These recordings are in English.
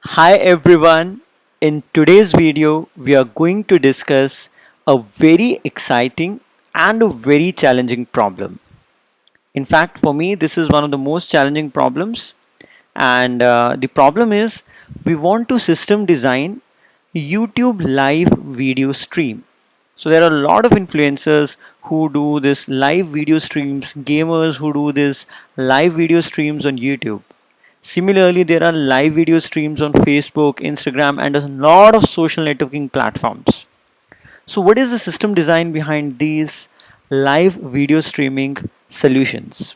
Hi everyone, in today's video we are going to discuss a very exciting and a very challenging problem. In fact, for me this is one of the most challenging problems, and the problem is we want to system design YouTube live video stream. So there are a lot of influencers who do this live video streams, gamers who do this live video streams on YouTube. Similarly, there are live video streams on Facebook, Instagram, and a lot of social networking platforms. So, what is the system design behind these live video streaming solutions?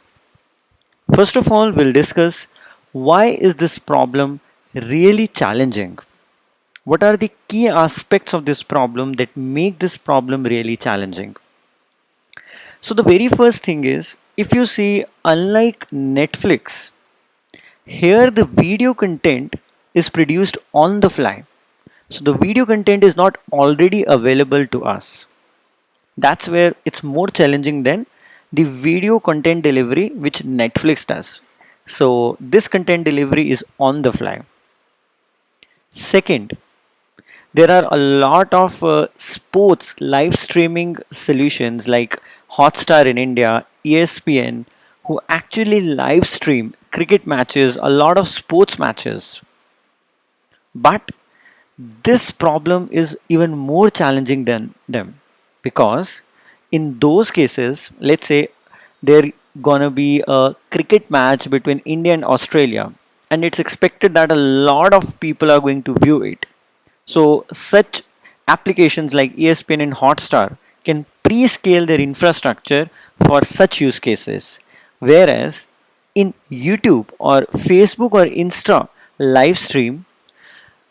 First of all, we'll discuss why is this problem really challenging? What are the key aspects of this problem that make this problem really challenging? So, the very first thing is if you see, unlike Netflix, here the video content is produced on the fly. So the video content is not already available to us. That's where it's more challenging than the video content delivery which Netflix does. So this content delivery is on the fly. Second, there are a lot of sports live streaming solutions like Hotstar in India, ESPN, who actually live stream cricket matches, a lot of sports matches. But this problem is even more challenging than them, because in those cases, let's say there gonna be a cricket match between India and Australia, and it's expected that a lot of people are going to view it. So such applications like ESPN and Hotstar can pre-scale their infrastructure for such use cases, whereas in YouTube or Facebook or Insta live stream,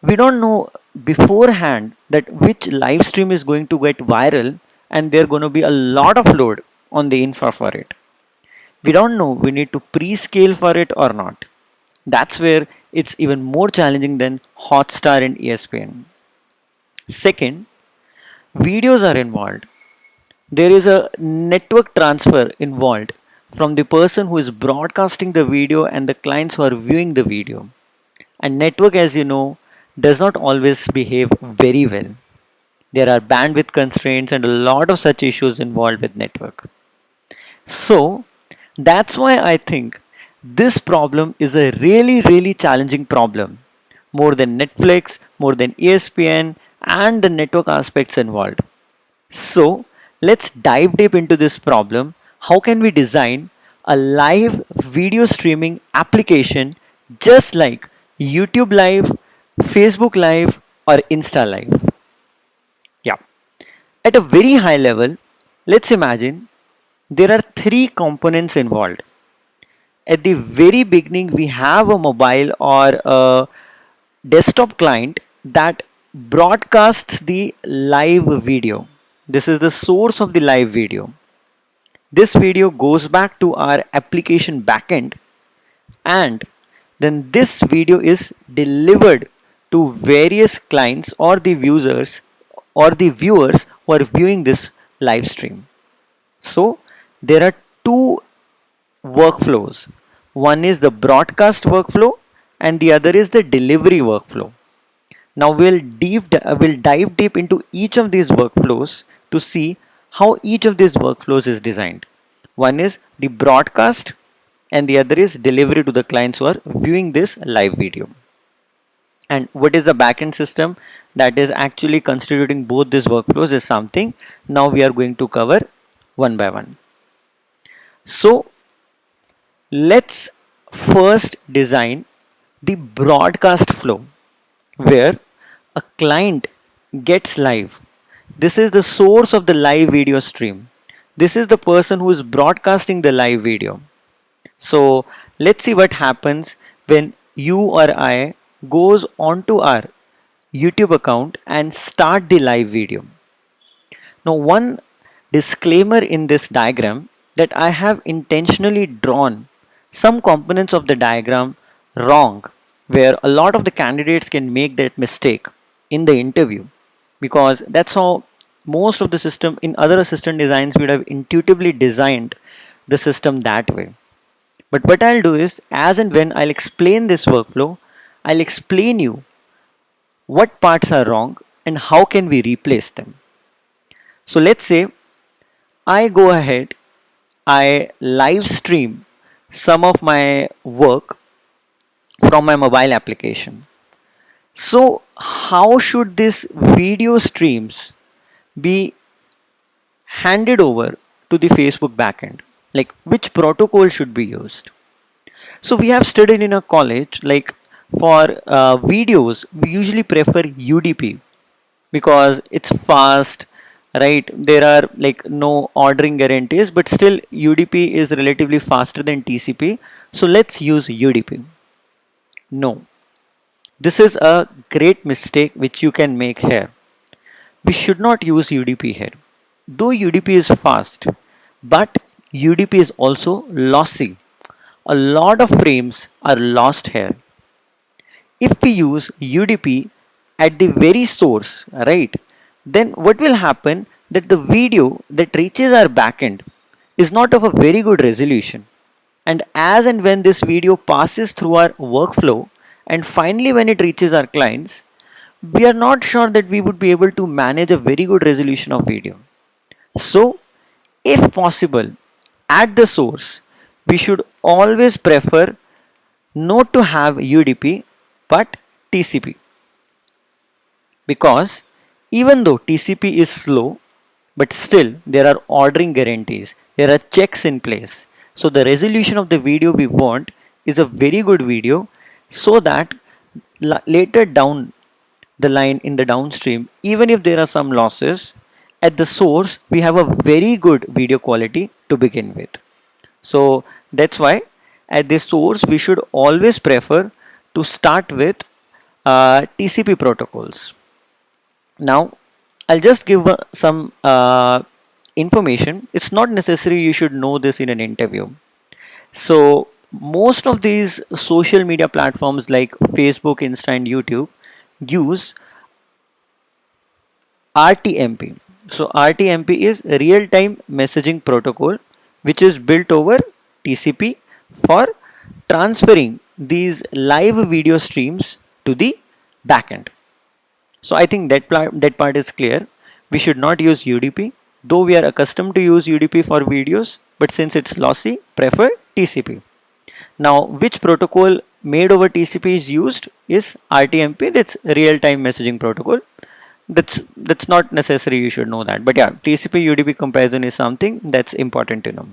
we don't know beforehand that which live stream is going to get viral, and there going to be a lot of load on the infra for it. We don't know we need to pre-scale for it or not. That's where it's even more challenging than Hotstar and ESPN. Second, videos are involved. There is a network transfer involved from the person who is broadcasting the video and the clients who are viewing the video. And network, as you know, does not always behave very well. There are bandwidth constraints and a lot of such issues involved with network. So that's why I think this problem is a really challenging problem, more than Netflix, more than ESPN, and the network aspects involved. So let's dive deep into this problem. How can we design a live video streaming application just like YouTube Live, Facebook Live, or Insta Live? Yeah. At a very high level, let's imagine there are three components involved. At the very beginning, we have a mobile or a desktop client that broadcasts the live video. This is the source of the live video. This video goes back to our application backend, and then this video is delivered to various clients or the users or the viewers who are viewing this live stream. So there are two workflows. One is the broadcast workflow and the other is the delivery workflow. Now we'll dive deep into each of these workflows to see how each of these workflows is designed. One is the broadcast and the other is delivery to the clients who are viewing this live video. And what is the backend system that is actually constituting both these workflows is something now we are going to cover one by one. So let's first design the broadcast flow where a client gets live. This is the source of the live video stream. This is the person who is broadcasting the live video. So let's see what happens when you or I goes onto our YouTube account and start the live video. Now one disclaimer in this diagram that I have intentionally drawn some components of the diagram wrong, where a lot of the candidates can make that mistake in the interview, because that's how most of the system in other assistant designs would have intuitively designed the system that way. But what I'll do is, as and when I'll explain this workflow, I'll explain you what parts are wrong, and how can we replace them. So let's say I go ahead, I live stream some of my work from my mobile application. So how should these video streams be handed over to the Facebook backend? Like which protocol should be used? So we have studied in a college, like for videos, we usually prefer UDP because it's fast, right? There are like no ordering guarantees, but still UDP is relatively faster than TCP. So let's use UDP. No, this is a great mistake which you can make here. We should not use UDP here. Though UDP is fast, but UDP is also lossy. A lot of frames are lost here. If we use UDP at the very source, right, then what will happen that the video that reaches our backend is not of a very good resolution. And as and when this video passes through our workflow and finally when it reaches our clients, we are not sure that we would be able to manage a very good resolution of video. So, if possible, at the source, we should always prefer not to have UDP but TCP, because even though TCP is slow, but still there are ordering guarantees, there are checks in place. So the resolution of the video we want is a very good video, so that later down the line in the downstream, even if there are some losses, at the source we have a very good video quality to begin with. So that's why at the source we should always prefer to start with TCP protocols. Now I'll just give some information. It's not necessary you should know this in an interview. So most of these social media platforms like Facebook, Insta and YouTube use RTMP. So RTMP is real-time messaging protocol, which is built over TCP for transferring these live video streams to the backend. So I think that part is clear. We should not use UDP, though we are accustomed to use UDP for videos, but since it's lossy, prefer TCP. Now, which protocol made over TCP is used is RTMP. That's real-time messaging protocol. That's not necessary. You should know that. But yeah, TCP UDP comparison is something that's important to know.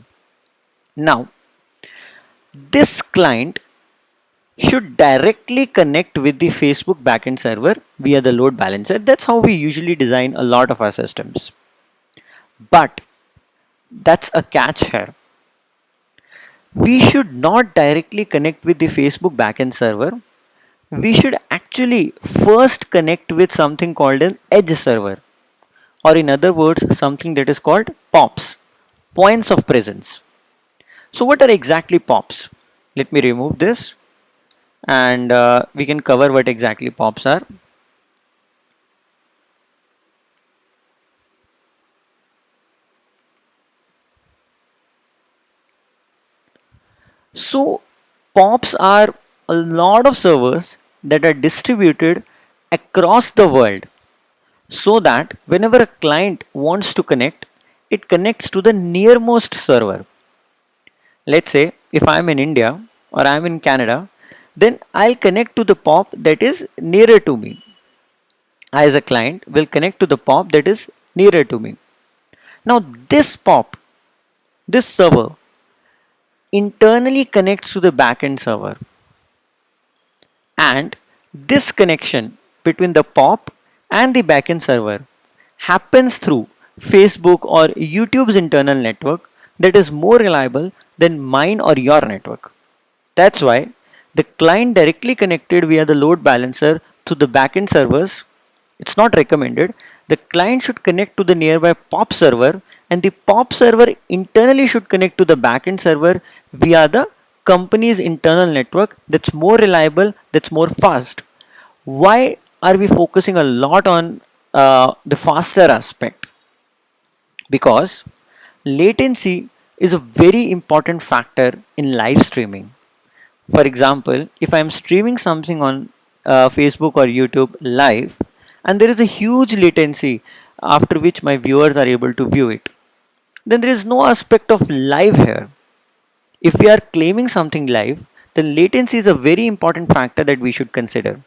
Now, this client should directly connect with the Facebook backend server via the load balancer. That's how we usually design a lot of our systems. But that's a catch here. We should not directly connect with the Facebook backend server. We should actually first connect with something called an edge server, or in other words, something that is called POPs, points of presence. So what are exactly POPs? Let me remove this, and we can cover what exactly POPs are. So POPs are a lot of servers that are distributed across the world, so that whenever a client wants to connect, it connects to the nearmost server. Let's say if I'm in India or I'm in Canada, then I'll connect to the POP that is nearer to me. I, as a client, will connect to the POP that is nearer to me. Now this POP, this server, internally connects to the backend server, and this connection between the POP and the backend server happens through Facebook or YouTube's internal network that is more reliable than mine or your network. That's why the client directly connected via the load balancer to the backend servers, it's not recommended. The client should connect to the nearby POP server, and the POP server internally should connect to the backend server via the company's internal network that's more reliable, that's more fast. Why are we focusing a lot on the faster aspect? Because latency is a very important factor in live streaming. For example, if I am streaming something on Facebook or YouTube live, and there is a huge latency after which my viewers are able to view it, then there is no aspect of live here. If we are claiming something live, then latency is a very important factor that we should consider.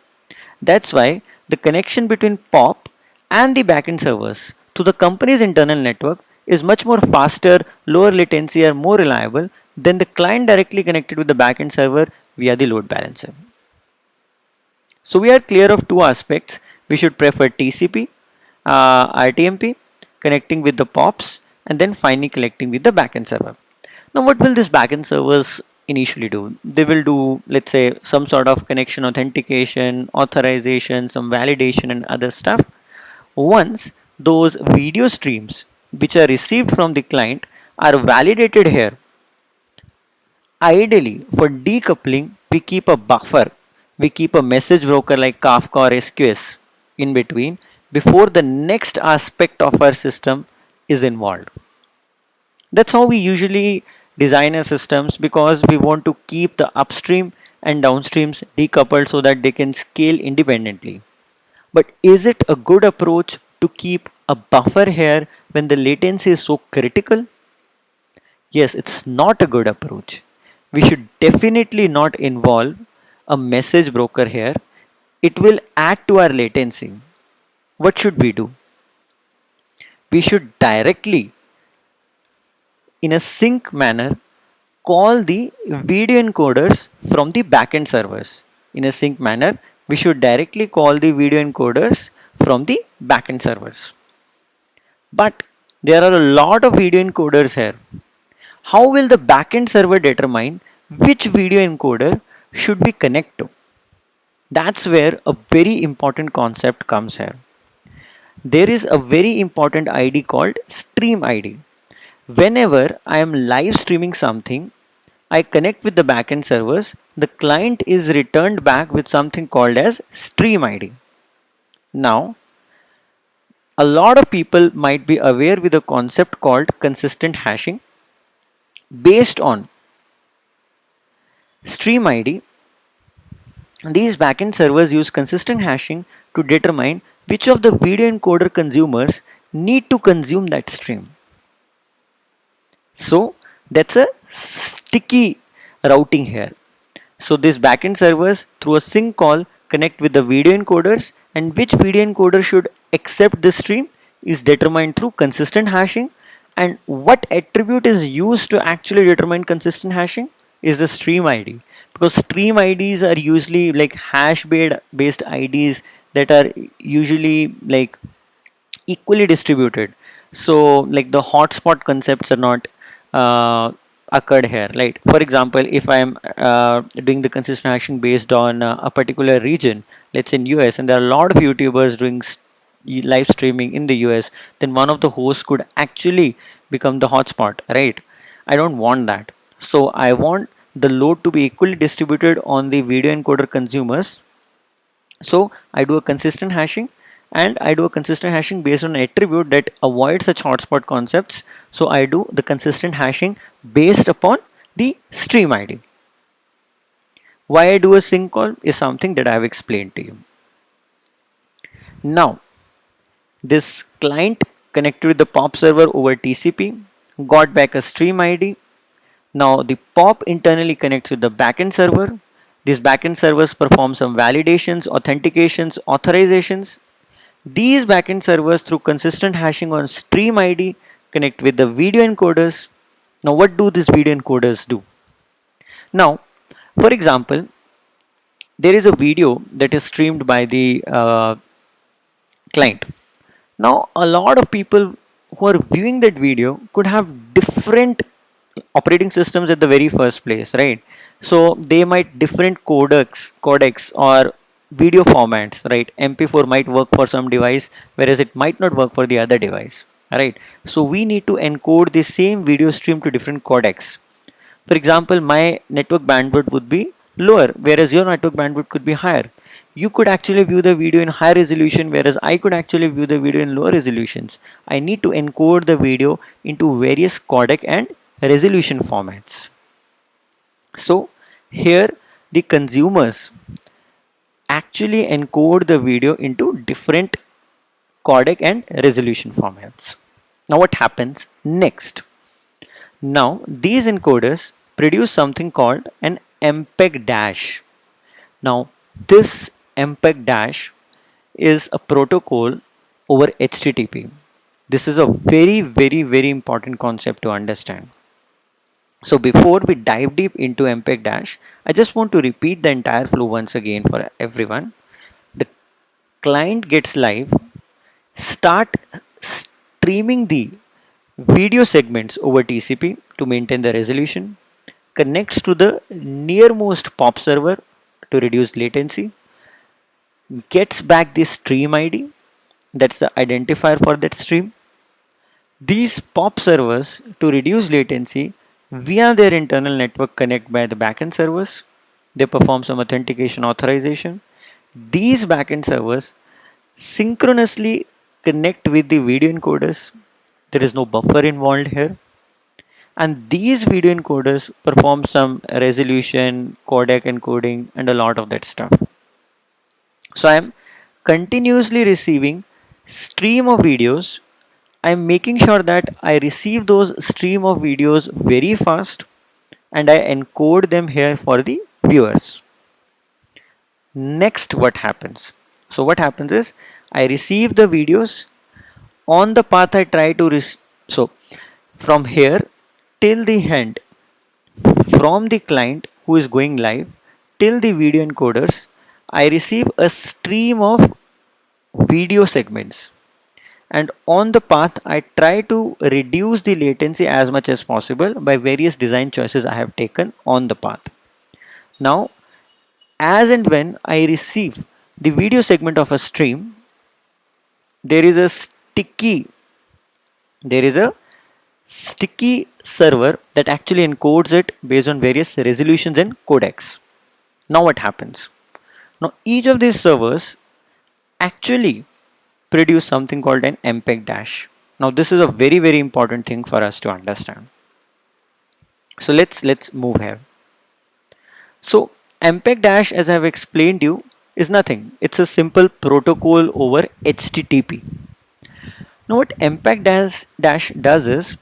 That's why the connection between POP and the backend servers to the company's internal network is much more faster, lower latency, or more reliable than the client directly connected with the backend server via the load balancer. So we are clear of two aspects. We should prefer TCP, RTMP, connecting with the POPs, and then finally connecting with the backend server. Now, what will this backend servers initially do? They will do, let's say, some sort of connection authentication, authorization, some validation, and other stuff. Once those video streams which are received from the client are validated here, ideally for decoupling, we keep a buffer. We keep a message broker like Kafka or SQS in between before the next aspect of our system is involved. That's how we usually design our systems, because we want to keep the upstream and downstreams decoupled so that they can scale independently. But is it a good approach to keep a buffer here when the latency is so critical? Yes, it's not a good approach. We should definitely not involve a message broker here. It will add to our latency. What should we do? We should directly, in a sync manner, call the video encoders from the backend servers. In a sync manner, we should directly call the video encoders from the backend servers. But there are a lot of video encoders here. How will the backend server determine which video encoder should we connect to? That's where a very important concept comes here. There is a very important ID called stream ID. Whenever I am live streaming something, I connect with the backend servers, the client is returned back with something called as stream ID. Now, a lot of people might be aware with a concept called consistent hashing. Based on stream ID, these backend servers use consistent hashing to determine which of the video encoder consumers need to consume that stream. So that's a sticky routing here. So these backend servers through a sync call connect with the video encoders, and which video encoder should accept this stream is determined through consistent hashing. And what attribute is used to actually determine consistent hashing is the stream ID, because stream IDs are usually like hash based IDs that are usually like equally distributed. So like the hotspot concepts are not uh, occurred here, right? For example, if I am doing the consistent hashing based on a particular region, let's say in US, and there are a lot of YouTubers doing live streaming in the US, then one of the hosts could actually become the hotspot, right? I don't want that. So I want the load to be equally distributed on the video encoder consumers. So I do a consistent hashing, and I do a consistent hashing based on an attribute that avoids such hotspot concepts. So I do the consistent hashing based upon the stream ID. Why I do a sync call is something that I have explained to you. Now, this client connected with the POP server over TCP, got back a stream ID. Now the POP internally connects with the backend server. These backend servers perform some validations, authentications, authorizations. These backend servers through consistent hashing on stream ID connect with the video encoders. Now what do these video encoders do? Now, for example, there is a video that is streamed by the client. Now a lot of people who are viewing that video could have different operating systems at the very first place, right? So they might different codecs or video formats, right? MP4 might work for some device, whereas it might not work for the other device, right? So we need to encode the same video stream to different codecs. For example, my network bandwidth would be lower, whereas your network bandwidth could be higher. You could actually view the video in high resolution, whereas I could actually view the video in lower resolutions. I need to encode the video into various codec and resolution formats. So here the consumers actually encode the video into different codec and resolution formats. Now what happens next? Now these encoders produce something called an MPEG dash. Now this MPEG dash is a protocol over HTTP. This is a very important concept to understand. So before we dive deep into MPEG dash, I just want to repeat the entire flow once again for everyone. The client gets live, start streaming the video segments over TCP to maintain the resolution, connects to the nearmost POP server to reduce latency, gets back the stream ID, that's the identifier for that stream. These POP servers, to reduce latency via their internal network, connect by the backend servers. They perform some authentication authorization. These backend servers synchronously connect with the video encoders. There is no buffer involved here. And these video encoders perform some resolution, codec encoding, and a lot of that stuff. So I am continuously receiving stream of videos. I am making sure that I receive those stream of videos very fast and I encode them here for the viewers. Next, what happens? So what happens is I receive the videos. On the path I try to so from here till the end, from the client who is going live till the video encoders, I receive a stream of video segments, and on the path I try to reduce the latency as much as possible by various design choices I have taken on the path. Now as and when I receive the video segment of a stream, there is a sticky server that actually encodes it based on various resolutions and codecs. Now what happens? Now each of these servers actually produce something called an MPEG dash. Now this is a very important thing for us to understand. So let's move here. So MPEG dash, as I have explained you, is nothing. It's a simple protocol over HTTP. Now what MPEG dash does is,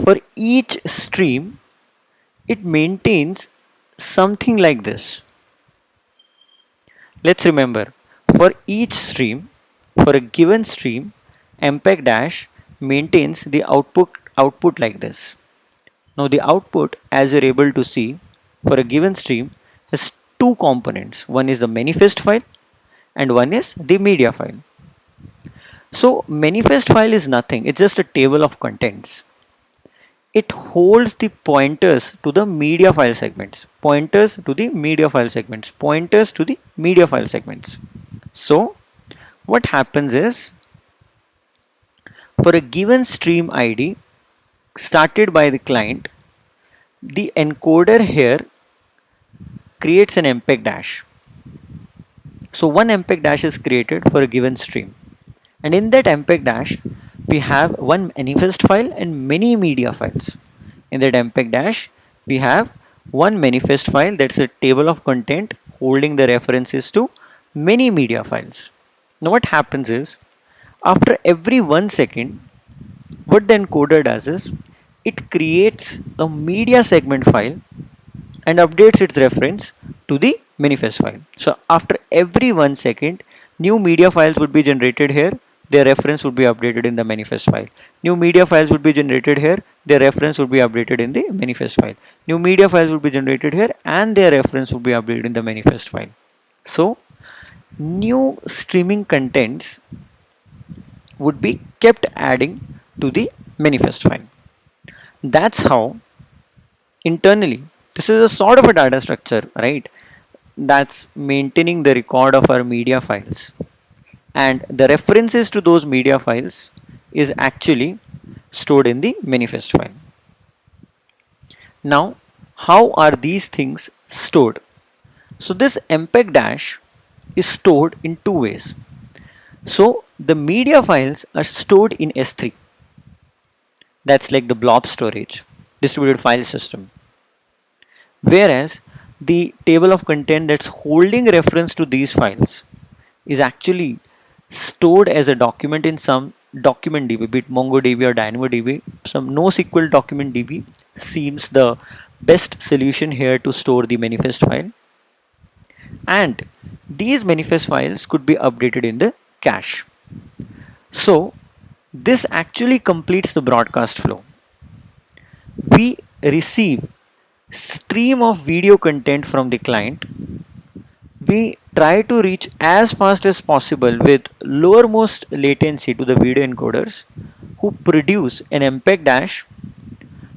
for each stream it maintains something like this. Let's remember, for each stream, for a given stream, MPEG dash maintains the output like this. Now the output, as you're able to see, for a given stream has two components. One is the manifest file and one is the media file. So manifest file is nothing, it's just a table of contents. It holds the pointers to the media file segments, pointers to the media file segments, pointers to the media file segments. So what happens is, for a given stream ID started by the client, the encoder here creates an MPEG dash. So one MPEG dash is created for a given stream, and in that MPEG dash we have one manifest file and many media files. In that MPEG dash we have one manifest file, that's a table of content holding the references to many media files. Now what happens is, after every 1 second, what the encoder does is it creates a media segment file and updates its reference to the manifest file. So after every 1 second, new media files would be generated here, their reference would be updated in the manifest file. New media files would be generated here, their reference would be updated in the manifest file. New media files would be generated here and their reference would be updated in the manifest file. So new streaming contents would be kept adding to the manifest file. That's how internally, this is a sort of a data structure, right? That's maintaining the record of our media files, and the references to those media files is actually stored in the manifest file. Now how are these things stored? So this MPEG dash is stored in two ways. So the media files are stored in S3, that's like the blob storage, distributed file system, whereas the table of content that's holding reference to these files is actually stored as a document in some document DB, be it MongoDB or DynamoDB. Some NoSQL document DB seems the best solution here to store the manifest file. And these manifest files could be updated in the cache. So this actually completes the broadcast flow. We receive stream of video content from the client. We try to reach as fast as possible with lowermost latency to the video encoders who produce an MPEG dash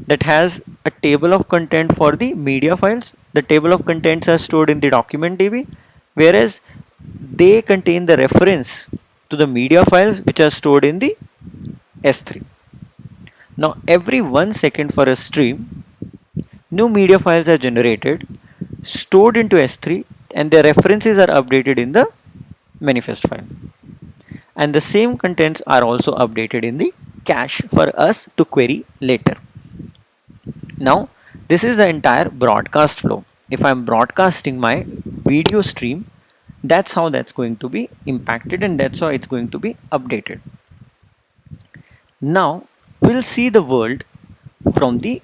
that has a table of content for the media files. The table of contents are stored in the document DB, whereas they contain the reference to the media files which are stored in the S3. Now every 1 second for a stream, new media files are generated, stored into S3, and their references are updated in the manifest file. And the same contents are also updated in the cache for us to query later. Now, this is the entire broadcast flow. If I'm broadcasting my video stream, that's how that's going to be impacted and that's how it's going to be updated. Now, we'll see the world from the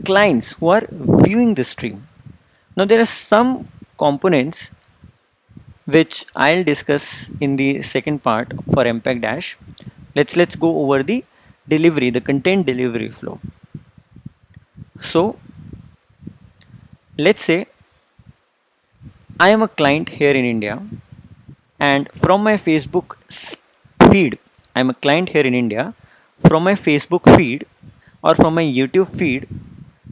clients who are viewing the stream. Now, there are some components which I'll discuss in the second part for MPEG Dash. Let's go over the delivery, the content delivery flow. So let's say I am a client here in India, and from my Facebook feed, I'm a client here in India. From my Facebook feed or from my YouTube feed,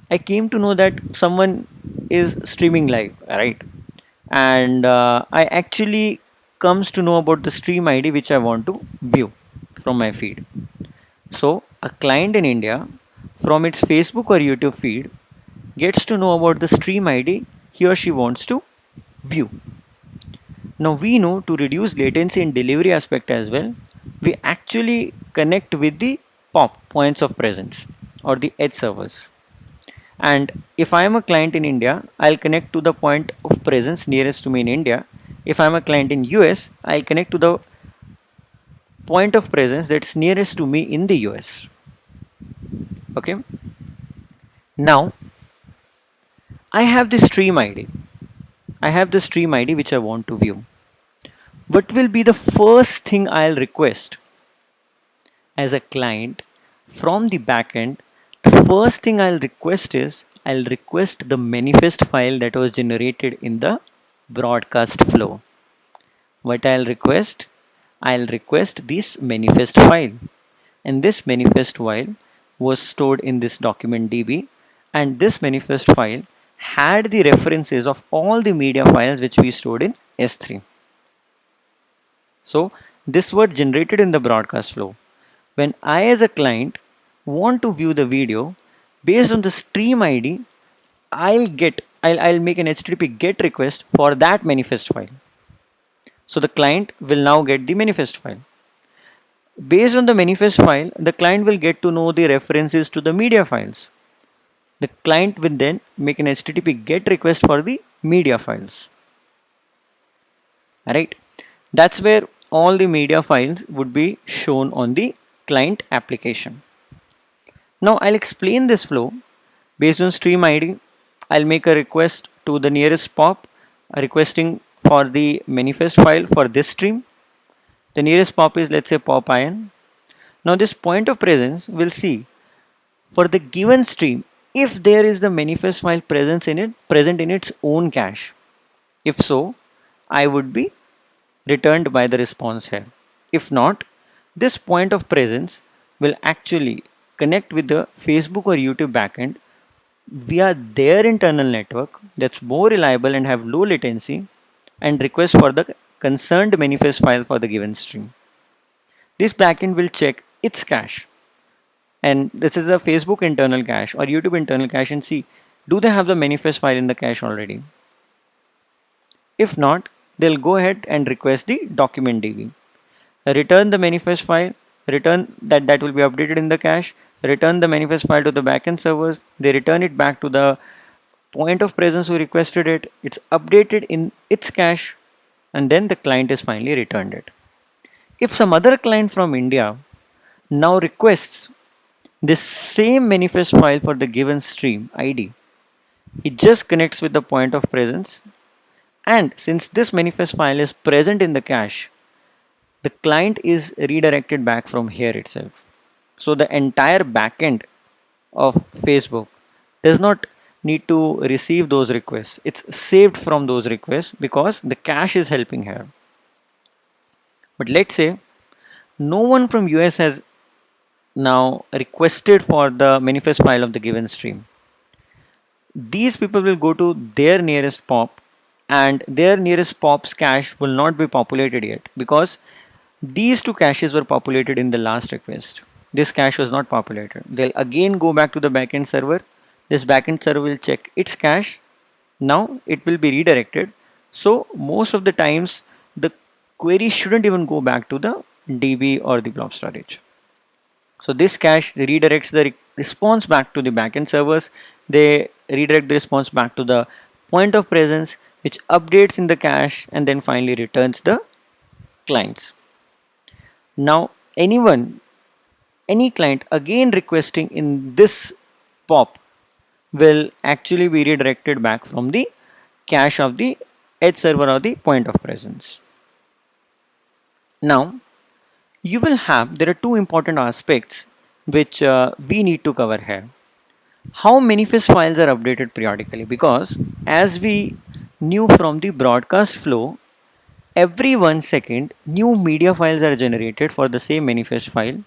I came to know that someone is streaming live, right? And I actually comes to know about the stream ID which I want to view from my feed. So a client in India from its Facebook or YouTube feed gets to know about the stream ID he or she wants to view. Now we know to reduce latency in delivery aspect as well, we actually connect with the POP, points of presence, or the edge servers. And if I am a client in India, I'll connect to the point of presence nearest to me in India. If I'm a client in US, I'll connect to the point of presence that's nearest to me in the US. Okay. Now I have the stream ID. I have the stream ID which I want to view. What will be the first thing I'll request as a client from the backend? The first thing I'll request is I'll request the manifest file that was generated in the broadcast flow. What I'll request this manifest file, and this manifest file was stored in this document DB, and this manifest file had the references of all the media files which we stored in S3. So this was generated in the broadcast flow. When I as a client want to view the video based on the stream ID, I'll make an HTTP GET request for that manifest file. So the client will now get the manifest file. Based on the manifest file, the client will get to know the references to the media files. The client will then make an HTTP GET request for the media files. Alright, that's where all the media files would be shown on the client application. Now I'll explain this flow. Based on stream ID, I'll make a request to the nearest POP, requesting for the manifest file for this stream. The nearest POP is, let's say, POP IN. Now this point of presence will see for the given stream if there is the manifest file present in its own cache. If so, I would be returned by the response here. If not, this point of presence will actually connect with the Facebook or YouTube backend via their internal network that's more reliable and have low latency, and request for the concerned manifest file for the given stream. This backend will check its cache, and this is a Facebook internal cache or YouTube internal cache, and see, do they have the manifest file in the cache already? If not, they'll go ahead and request the document DB. Return the manifest file, return that will be updated in the cache, return the manifest file to the backend servers, they return it back to the point of presence who requested it, it's updated in its cache, and then the client is finally returned it. If some other client from India now requests this same manifest file for the given stream ID, it just connects with the point of presence, and since this manifest file is present in the cache, the client is redirected back from here itself. So the entire backend of Facebook does not need to receive those requests. It's saved from those requests because the cache is helping here. But let's say no one from US has now requested for the manifest file of the given stream. These people will go to their nearest pop, and their nearest pop's cache will not be populated yet because these two caches were populated in the last request. This cache was not populated. They'll again go back to the backend server. This backend server will check its cache. Now it will be redirected. So most of the times the query shouldn't even go back to the DB or the blob storage. So this cache redirects the response back to the backend servers. They redirect the response back to the point of presence, which updates in the cache and then finally returns the clients. Now any client again requesting in this pop will actually be redirected back from the cache of the edge server or the point of presence. Now there are two important aspects which we need to cover here. How manifest files are updated periodically, because as we knew from the broadcast flow, every 1 second new media files are generated for the same manifest file.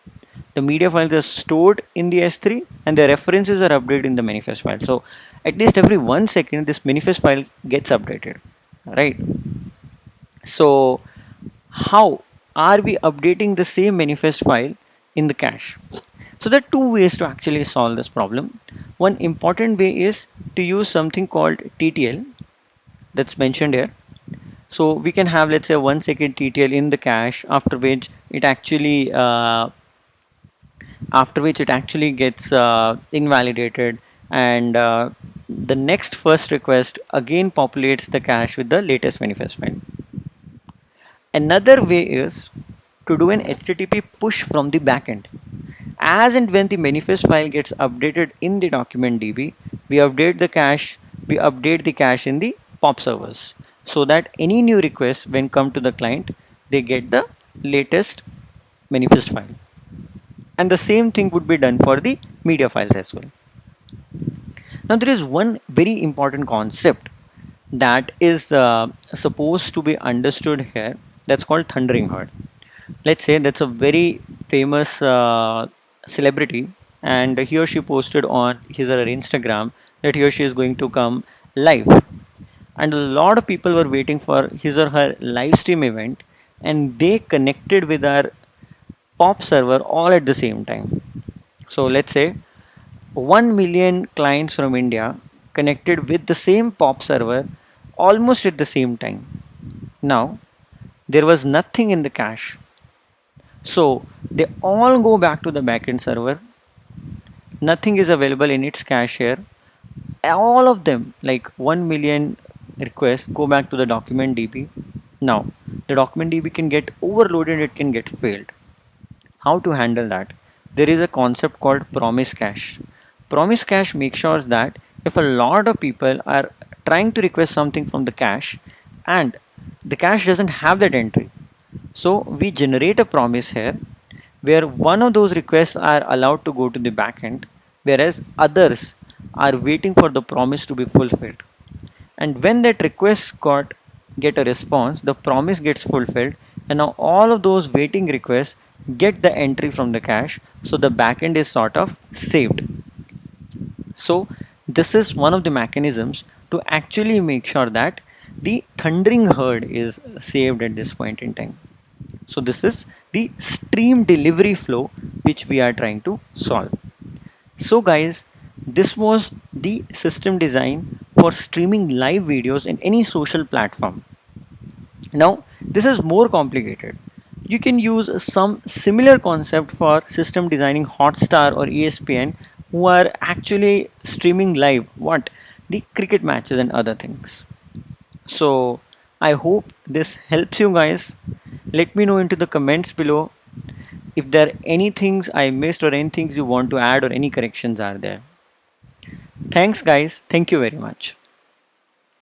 The media files are stored in the S3 and the references are updated in the manifest file. So at least every 1 second this manifest file gets updated, right? So how are we updating the same manifest file in the cache? So there are two ways to actually solve this problem. One important way is to use something called TTL that's mentioned here. So we can have, let's say, 1 second TTL in the cache, after which it actually gets invalidated, and the next first request again populates the cache with the latest manifest file. Another way is to do an HTTP push from the backend. As and when the manifest file gets updated in the document DB, we update the cache in the POP servers, so that any new requests when come to the client, they get the latest manifest file. And the same thing would be done for the media files as well. Now there is one very important concept that is supposed to be understood here, that's called thundering herd. Let's say that's a very famous celebrity, and he or she posted on his or her Instagram that he or she is going to come live, and a lot of people were waiting for his or her live stream event, and they connected with our pop server all at the same time. So let's say 1 million clients from India connected with the same pop server almost at the same time. Now there was nothing in the cache, so they all go back to the backend server. Nothing is available in its cache here. All of them, like 1 million requests, go back to the document DB. Now the document DB can get overloaded, it can get failed. How to handle that? There is a concept called promise cache. Promise cache makes sure that if a lot of people are trying to request something from the cache and the cache doesn't have that entry, so we generate a promise here where one of those requests are allowed to go to the backend, whereas others are waiting for the promise to be fulfilled. And when that request get a response, the promise gets fulfilled, and now all of those waiting requests get the entry from the cache, so the backend is sort of saved. So this is one of the mechanisms to actually make sure that the thundering herd is saved at this point in time. So this is the stream delivery flow which we are trying to solve. So guys, this was the system design for streaming live videos in any social platform. Now this is more complicated. You can use some similar concept for system designing Hotstar or ESPN, who are actually streaming live the cricket matches and other things. So I hope this helps you guys. Let me know into the comments below if there are any things I missed or any things you want to add or any corrections are there. Thanks guys. Thank you very much.